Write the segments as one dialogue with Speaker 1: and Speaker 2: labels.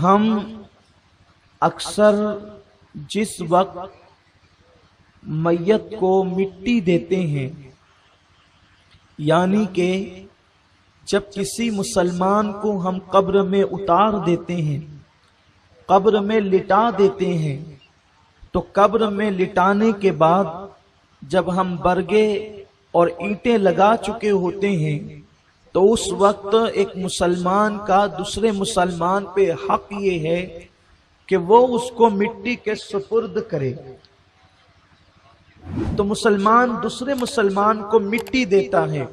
Speaker 1: ہم اکثر جس وقت میت کو مٹی دیتے ہیں، یعنی کہ جب کسی مسلمان کو ہم قبر میں اتار دیتے ہیں، قبر میں لٹا دیتے ہیں، تو قبر میں لٹانے کے بعد جب ہم برگے اور اینٹیں لگا چکے ہوتے ہیں تو اس وقت ایک مسلمان کا دوسرے مسلمان پہ حق یہ ہے کہ وہ اس کو مٹی کے سپرد کرے۔ تو مسلمان دوسرے مسلمان کو مٹی دیتا ہے،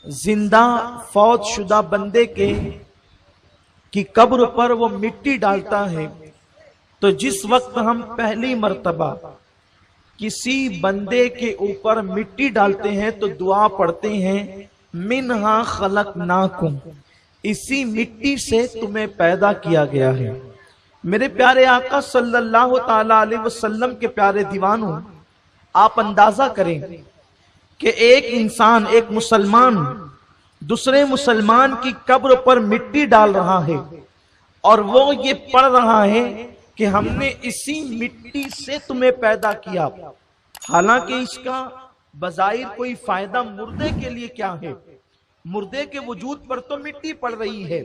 Speaker 1: زندہ فوت شدہ بندے کی قبر پر وہ مٹی ڈالتا ہے۔ تو جس وقت ہم پہلی مرتبہ کسی بندے کے اوپر مٹی ڈالتے ہیں تو دعا پڑھتے ہیں منہا خلقناکم، اسی مٹی سے تمہیں پیدا کیا گیا ہے۔ میرے پیارے آقا صلی اللہ تعالی علیہ وسلم کے پیارے دیوانوں، آپ اندازہ کریں کہ ایک انسان، ایک مسلمان دوسرے مسلمان کی قبر پر مٹی ڈال رہا ہے اور وہ یہ پڑھ رہا ہے کہ ہم نے اسی مٹی سے تمہیں پیدا کیا۔ حالانکہ اس کا بظاہر کوئی فائدہ مردے کے لیے کیا ہے، مردے کے وجود پر تو مٹی پڑ رہی ہے،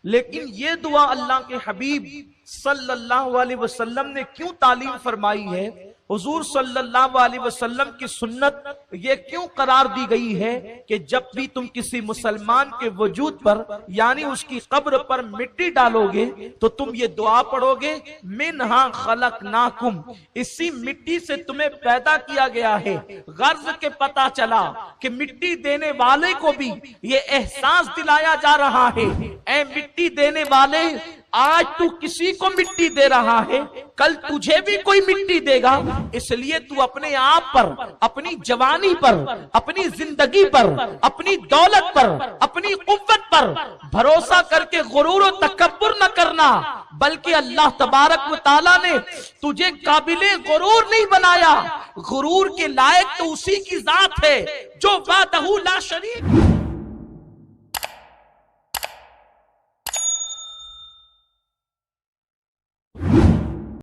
Speaker 1: لیکن یہ دعا اللہ کے حبیب صلی اللہ علیہ وسلم نے کیوں تعلیم فرمائی ہے، حضور صلی اللہ علیہ وسلم کی سنت یہ کیوں قرار دی گئی ہے کہ جب بھی تم کسی مسلمان کے وجود پر یعنی اس کی قبر پر مٹی ڈالو گے تو تم یہ دعا پڑھو گے منہا خلقناکم، اسی مٹی سے تمہیں پیدا کیا گیا ہے۔ غرض کے پتہ چلا کہ مٹی دینے والے کو بھی یہ احساس دلایا جا رہا ہے، اے مٹی دینے والے، آج تو کسی کو مٹی دے رہا ہے، کل تجھے بھی کوئی مٹی دے گا، اس لیے تو اپنے آپ پر، اپنی جوانی پر، اپنی زندگی پر، اپنی دولت پر، اپنی قوت پر بھروسہ کر کے غرور و تکبر نہ کرنا، بلکہ اللہ تبارک و تعالیٰ نے تجھے قابل غرور نہیں بنایا۔ غرور کے لائق تو اسی کی ذات ہے جو وحدہ لا شریک